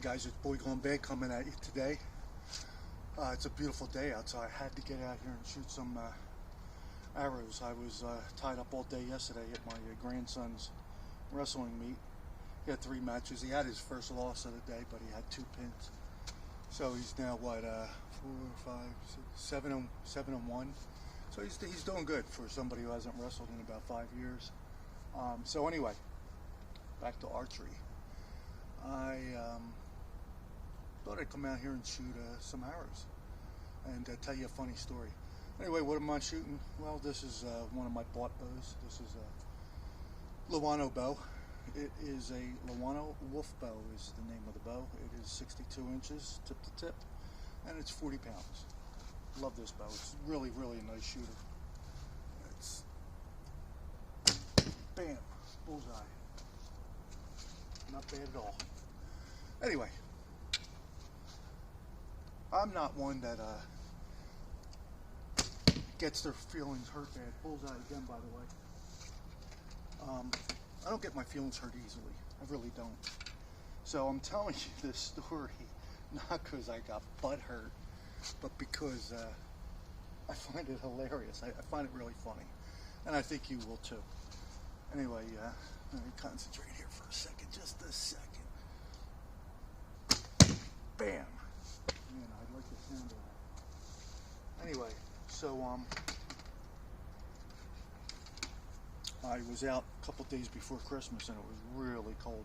guys, it's Boy Gone Bad coming at you today. It's a beautiful day outside. I had to get out here and shoot some arrows. I was tied up all day yesterday at my grandson's wrestling meet. He had 3 matches. He had his first loss of the day, but he had 2 pins. So he's now what, 4, 5, 6, 7 and 1. So he's doing good for somebody who hasn't wrestled in about 5 years. So anyway, back to archery. I thought I'd come out here and shoot some arrows and tell you a funny story. Anyway, what am I shooting? Well, this is one of my bought bows. This is a Lewano bow. It is a Lewano Wolf bow is the name of the bow. It is 62 inches tip to tip, and it's 40 pounds. Love this bow. It's really, really a nice shooter. It's bam, bullseye. Not bad at all. Anyway, I'm not one that gets their feelings hurt bad. Bullseye again, by the way. I don't get my feelings hurt easily. I really don't. So I'm telling you this story not because I got butt hurt, but because I find it hilarious. I find it really funny, and I think you will too. Anyway, let me concentrate here for a second, just a second. Bam! Man, I'd like the sound of that. Anyway, so I was out a couple days before Christmas, and it was really cold.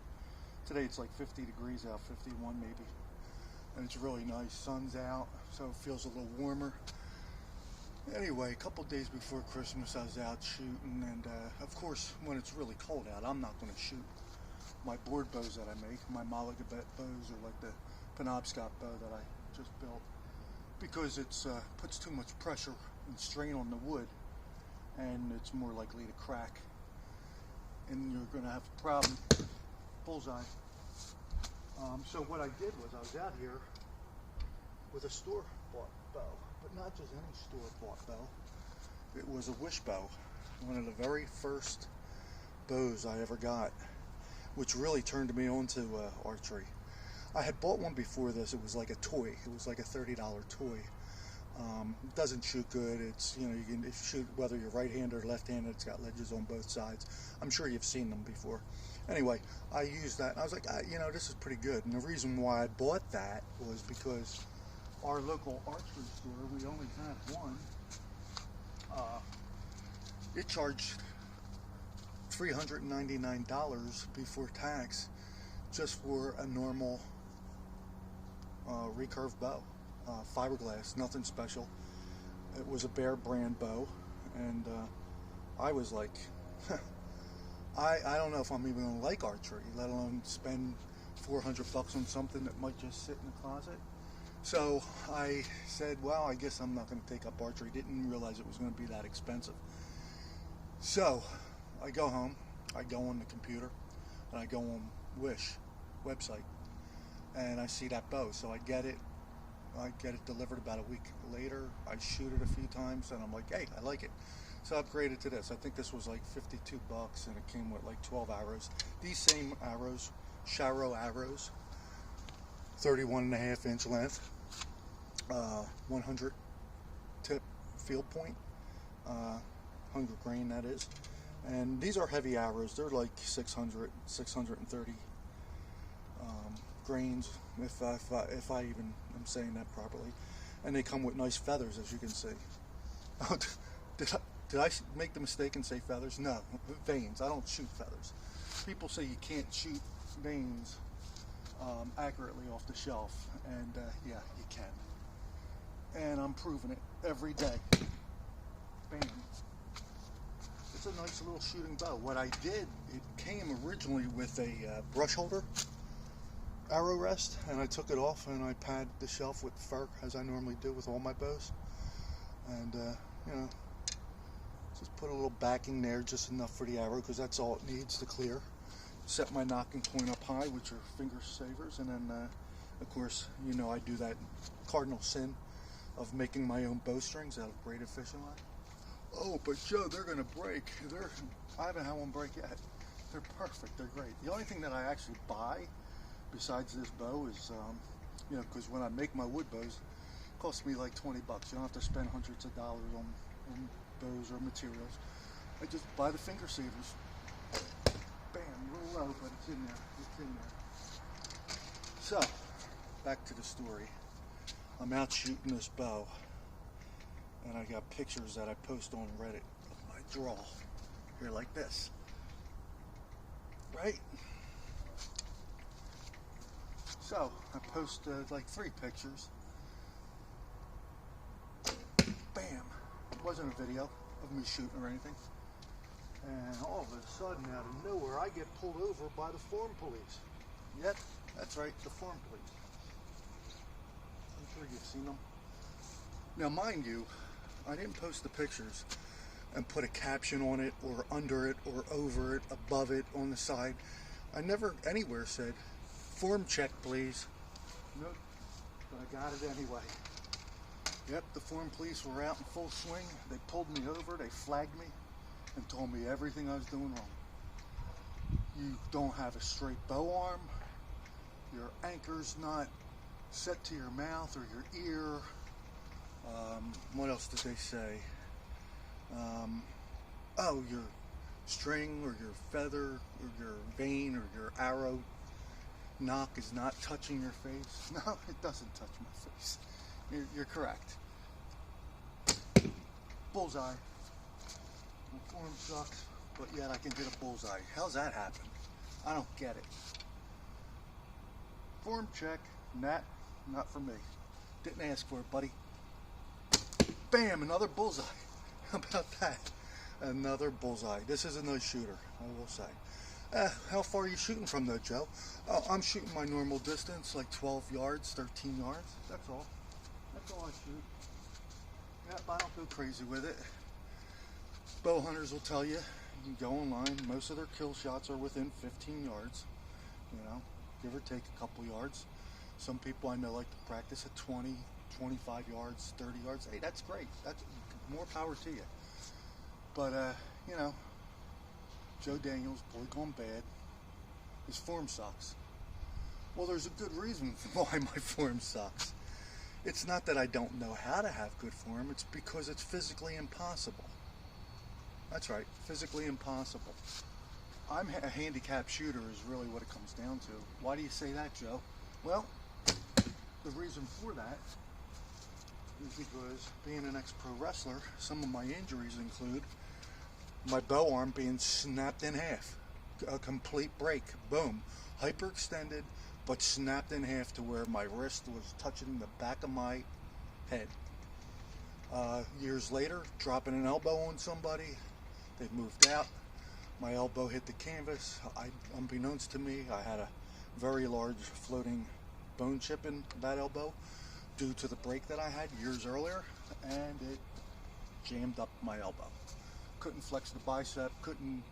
Today it's like 50 degrees out, 51 maybe, and it's really nice. Sun's out, so it feels a little warmer. Anyway, a couple days before Christmas, I was out shooting, and of course, when it's really cold out, I'm not going to shoot my board bows that I make, my Malagabet bows, or like the Penobscot bow that I just built, because it puts too much pressure and strain on the wood, and it's more likely to crack, and you're going to have a problem. Bullseye. So what I did was I was out here with a store-bought bow, but not just any store-bought bow. It was a wish bow, one of the very first bows I ever got, which really turned me on to archery. I had bought one before this. It was like a toy. It was like a $30 toy. It doesn't shoot good. It's, you can shoot whether you're right-handed or left-handed. It's got ledges on both sides. I'm sure you've seen them before. Anyway, I used that, and I was like, this is pretty good. And the reason why I bought that was because our local archery store, we only had one. It charged $399 before tax just for a normal recurve bow. Fiberglass, nothing special. It was a Bear brand bow, and I was like, I don't know if I'm even going to like archery, let alone spend $400 on something that might just sit in the closet. So I said, well, I guess I'm not going to take up archery. Didn't realize it was going to be that expensive. So I go home, I go on the computer, and I go on Wish website, and I see that bow. So I get it delivered about a week later. I shoot it a few times, and I'm like, hey, I like it. So I upgraded to this. I think this was like $52, and it came with like 12 arrows. These same arrows, Sharo arrows, 31.5 inch length, 100 tip field point, 100 grain that is. And these are heavy arrows. They're like 630 grains, if I even am saying that properly. And they come with nice feathers, as you can see. Did I make the mistake and say feathers? No, vanes. I don't shoot feathers. People say you can't shoot vanes accurately off the shelf, and yeah, you can. And I'm proving it every day. Bam. It's a nice little shooting bow. What I did, it came originally with a brush holder arrow rest, and I took it off and I padded the shelf with fur, as I normally do with all my bows. And just put a little backing there, just enough for the arrow, because that's all it needs to clear. Set my nocking point up high, which are finger savers, and then of course, I do that cardinal sin of making my own bowstrings out of braided fishing line. Oh, but Joe, they're gonna break. I haven't had one break yet. They're perfect. They're great. The only thing that I actually buy besides this bow is, you know, because when I make my wood bows, it costs me like 20 bucks. You don't have to spend hundreds of dollars on bows or materials. I just buy the finger savers. Bam, a little low, but it's in there. It's in there. So, back to the story. I'm out shooting this bow, and I got pictures that I post on Reddit of my draw. Here, like this. Right? So, I posted like 3 pictures. Bam! It wasn't a video of me shooting or anything. And all of a sudden, out of nowhere, I get pulled over by the form police. Yep, that's right, the form police. I'm sure you've seen them. Now, mind you, I didn't post the pictures and put a caption on it, or under it, or over it, above it, on the side. I never anywhere said, form check, please. Nope, but I got it anyway. Yep, the form police were out in full swing. They pulled me over, they flagged me, and told me everything I was doing wrong. You don't have a straight bow arm, your anchor's not set to your mouth or your ear. What else did they say? Oh, your string or your feather or your vane or your arrow knock is not touching your face. No, it doesn't touch my face. You're correct. Bullseye. My form sucks, but yet I can get a bullseye. How's that happen? I don't get it. Form check, not for me. Didn't ask for it, buddy. Bam, another bullseye. How about that? Another bullseye. This is a nice shooter, I will say. How far are you shooting from though, Joe? I'm shooting my normal distance, like 12 yards, 13 yards. That's all. That's all I shoot. Yep, I don't go crazy with it. Bow hunters will tell you, you can go online, most of their kill shots are within 15 yards, you know, give or take a couple yards. Some people I know like to practice at 20, 25 yards, 30 yards. Hey, that's great. That's more power to you. But, you know, Joe Daniels, boy gone bad, his form sucks. Well, there's a good reason why my form sucks. It's not that I don't know how to have good form, it's because it's physically impossible. That's right, physically impossible. I'm a handicapped shooter is really what it comes down to. Why do you say that, Joe? Well, the reason for that is because being an ex-pro wrestler, some of my injuries include my bow arm being snapped in half. A complete break, boom. Hyperextended, but snapped in half to where my wrist was touching the back of my head. Years later, dropping an elbow on somebody, they moved out, my elbow hit the canvas. Unbeknownst to me, I had a very large floating bone chip in that elbow due to the break that I had years earlier, and it jammed up my elbow. Couldn't flex the bicep, couldn't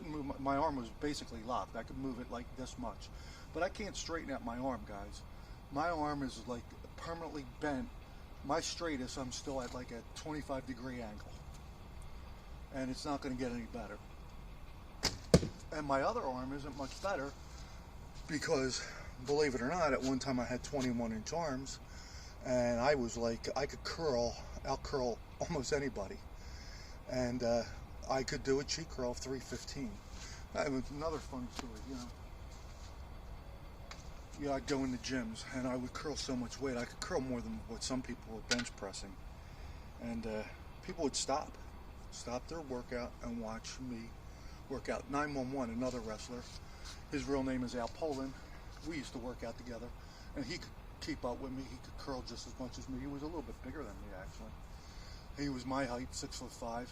move. My arm was basically locked. I could move it like this much, but I can't straighten out my arm, guys. My arm is like permanently bent. My straightest, I'm still at like a 25-degree angle, and it's not going to get any better. And my other arm isn't much better because, believe it or not, at one time I had 21-inch arms, and I was like, I could out-curl almost anybody. And I could do a cheek curl of 315. That was another funny story, you know. Yeah, I'd go in the gyms, and I would curl so much weight. I could curl more than what some people were bench pressing. And people would stop their workout and watch me work out. 911, another wrestler, his real name is Al Poland. We used to work out together, and he could keep up with me. He could curl just as much as me. He was a little bit bigger than me, actually. He was my height, 6'5",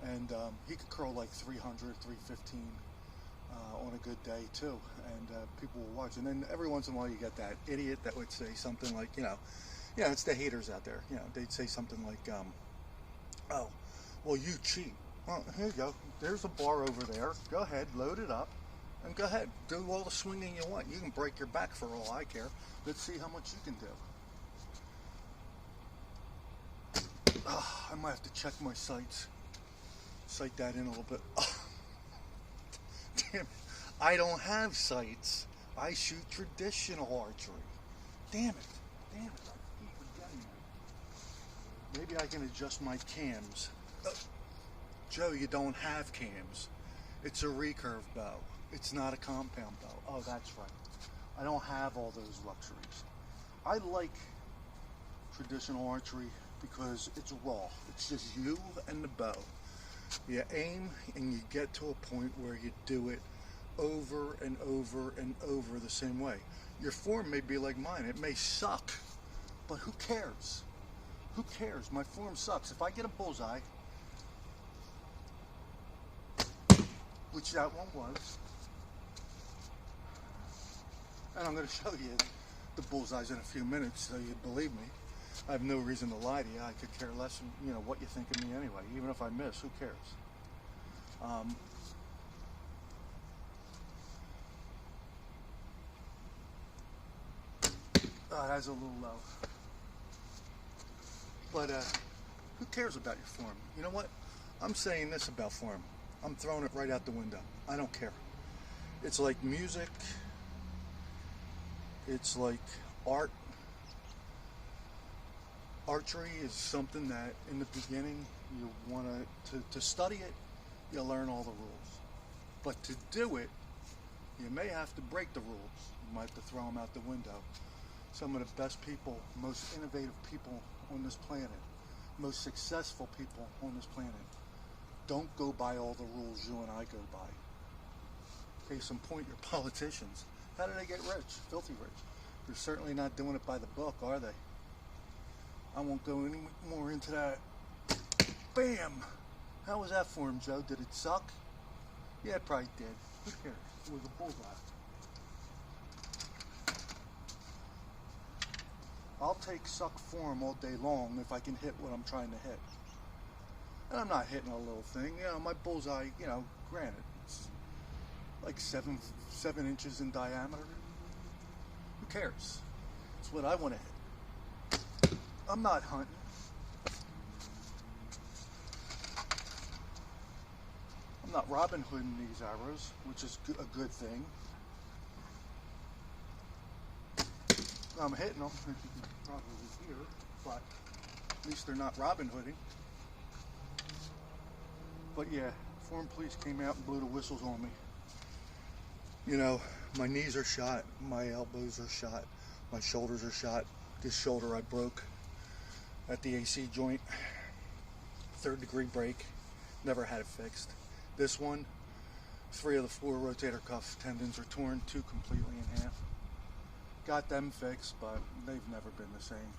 and he could curl like 300, 315 on a good day too. And people will watch. And then every once in a while, you get that idiot that would say something like, you know, it's the haters out there. You know, they'd say something like, "Oh, well, you cheat." Well, here you go. There's a bar over there. Go ahead, load it up, and go ahead, do all the swinging you want. You can break your back for all I care. Let's see how much you can do. I might have to check my sights. Sight that in a little bit. Damn it. I don't have sights. I shoot traditional archery. Damn it. I keep forgetting that. Maybe I can adjust my cams. Joe, you don't have cams. It's a recurve bow. It's not a compound bow. Oh, that's right. I don't have all those luxuries. I like traditional archery because it's raw. It's just you and the bow. You aim and you get to a point where you do it over and over and over the same way. Your form may be like mine. It may suck, but who cares? Who cares? My form sucks. If I get a bullseye, which that one was, and I'm going to show you the bullseyes in a few minutes so you believe me. I have no reason to lie to you. I could care less, what you think of me anyway. Even if I miss, who cares? That's a little low. But who cares about your form? You know what? I'm saying this about form. I'm throwing it right out the window. I don't care. It's like music. It's like art. Archery is something that in the beginning you want to study it, you learn all the rules. But to do it, you may have to break the rules. You might have to throw them out the window. Some of the best people, most innovative people on this planet, most successful people on this planet, don't go by all the rules you and I go by. Case in point, your politicians. How do they get rich? Filthy rich. They're certainly not doing it by the book, are they? I won't go any more into that. Bam! How was that for him, Joe? Did it suck? Yeah, it probably did. Who cares? It was a bullseye. I'll take suck form all day long if I can hit what I'm trying to hit. And I'm not hitting a little thing. My bullseye, granted, it's like 7 inches in diameter. Who cares? It's what I want to hit. I'm not hunting. I'm not Robin Hooding these arrows, which is a good thing. I'm hitting them, as you can probably hear, but at least they're not Robin Hooding. But yeah, form police came out and blew the whistles on me. My knees are shot, my elbows are shot, my shoulders are shot. This shoulder I broke at the AC joint, 3rd degree break, never had it fixed. This one, 3 of the 4 rotator cuff tendons are torn, 2 completely in half. Got them fixed, but they've never been the same.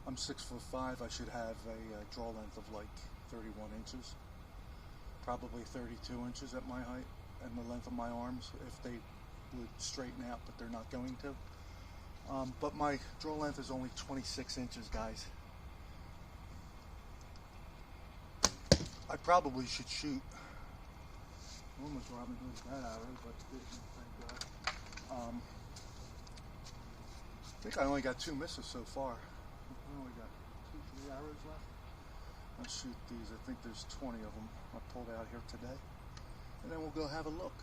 I'm 6'5". I should have a draw length of like 31 inches, probably 32 inches at my height, and the length of my arms if they would straighten out, but they're not going to. But my draw length is only 26 inches, guys. I probably should shoot. Almost Robin Hood's that arrow, but didn't, thank God. I think I only got 2 misses so far. I only got 2-3 arrows left. I'll shoot these. I think there's 20 of them I pulled out here today. And then we'll go have a look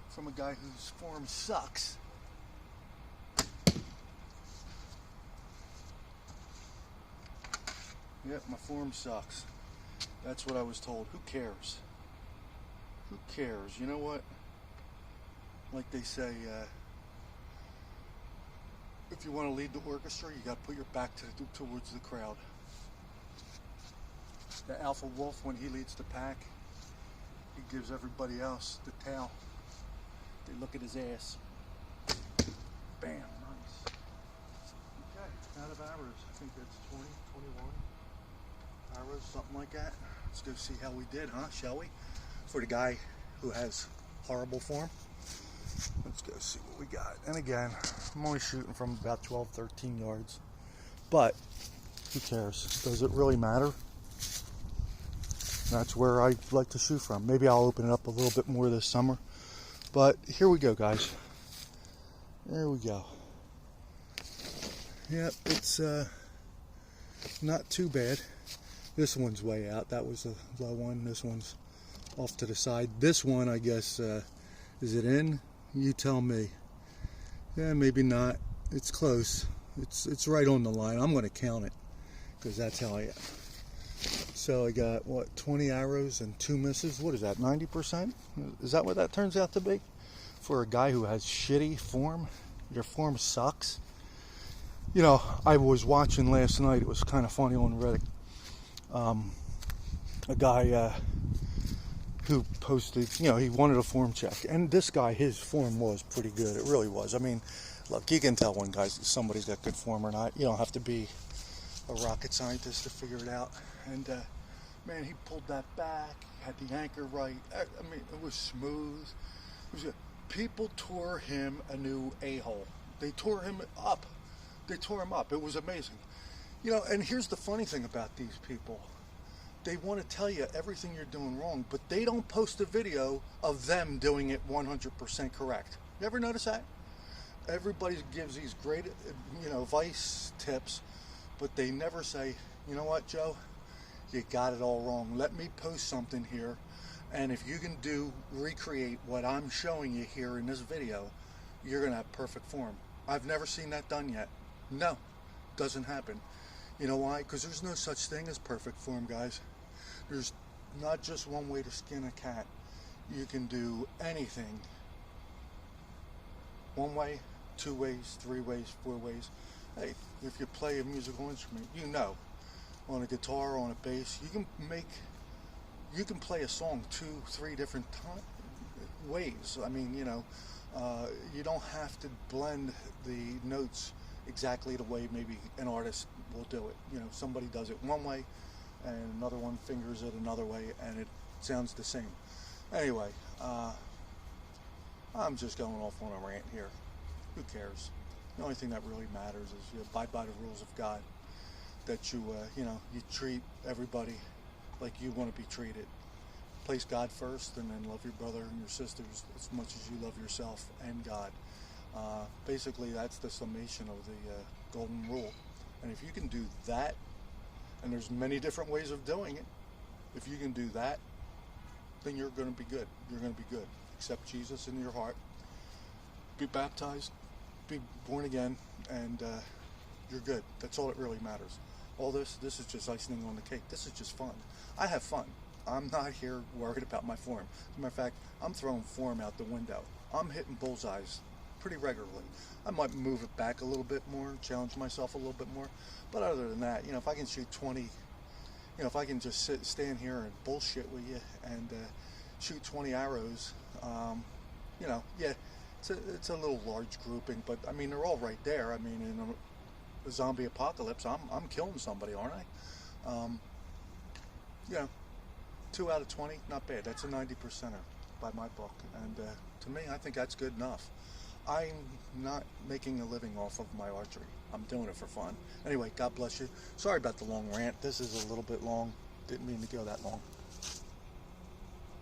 from a guy whose form sucks. Yep, my form sucks. That's what I was told. Who cares? Who cares? You know what? Like they say, if you want to lead the orchestra, you got to put your back towards the crowd. The alpha wolf, when he leads the pack, he gives everybody else the tail. They look at his ass. Bam, nice. Okay, out of arrows. I think that's 20, 21 arrows, something like that. Let's go see how we did, shall we? For the guy who has horrible form. Let's go see what we got. And again, I'm only shooting from about 12, 13 yards. But who cares? Does it really matter? That's where I like to shoot from. Maybe I'll open it up a little bit more this summer. But here we go, guys. There we go. Yep, it's not too bad. This one's way out. That was a low one. This one's off to the side. This one, I guess, is it in? You tell me. Yeah, maybe not. It's close. It's right on the line. I'm going to count it because that's how I am. So I got, what, 20 arrows and 2 misses? What is that, 90%? Is that what that turns out to be? For a guy who has shitty form? Your form sucks? You know, I was watching last night. It was kind of funny on Reddit. A guy who posted, you know, he wanted a form check. And this guy, his form was pretty good. It really was. I mean, look, you can tell when somebody's got good form or not. You don't have to be a rocket scientist to figure it out. And man, he pulled that back, had the anchor right. I mean, it was smooth. It was good. People tore him a new a-hole. They tore him up. They tore him up. It was amazing. You know, and here's the funny thing about these people. They want to tell you everything you're doing wrong, but they don't post a video of them doing it 100% correct. You ever notice that? Everybody gives these great, you know, advice, tips, but they never say, you know what, Joe? You got it all wrong. Let me post something here, and if you can recreate what I'm showing you here in this video, you're going to have perfect form. I've never seen that done yet. No, doesn't happen. You know why? Because there's no such thing as perfect form, guys. There's not just one way to skin a cat. You can do anything. One way, 2 ways, 3 ways, 4 ways. Hey, if you play a musical instrument, you know, on a guitar, on a bass, you can play a song 2, 3 different ways. I mean, you know, you don't have to blend the notes exactly the way maybe an artist will do it. You know, somebody does it one way and another one fingers it another way and it sounds the same. Anyway, I'm just going off on a rant here. Who cares? The only thing that really matters is you abide by the rules of God, that you know, you treat everybody like you want to be treated. Place God first, and then love your brother and your sisters as much as you love yourself and God. Basically, that's the summation of the golden rule. And if you can do that, and there's many different ways of doing it, if you can do that, then you're going to be good. You're going to be good. Accept Jesus in your heart. Be baptized. Be born again, and you're good. That's all that really matters. All this is just icing on the cake. This is just fun. I have fun. I'm not here worried about my form. As a matter of fact, I'm throwing form out the window. I'm hitting bullseyes pretty regularly. I might move it back a little bit more, challenge myself a little bit more. But other than that, you know, if I can shoot 20, you know, if I can just stand here and bullshit with you and shoot 20 arrows, you know, yeah, it's a little large grouping, but I mean, they're all right there. I mean, in a zombie apocalypse, I'm killing somebody, aren't I? You know, 2 out of 20, not bad. That's a 90%er by my book. And to me, I think that's good enough. I'm not making a living off of my archery. I'm doing it for fun. Anyway, God bless you. Sorry about the long rant. This is a little bit long. Didn't mean to go that long.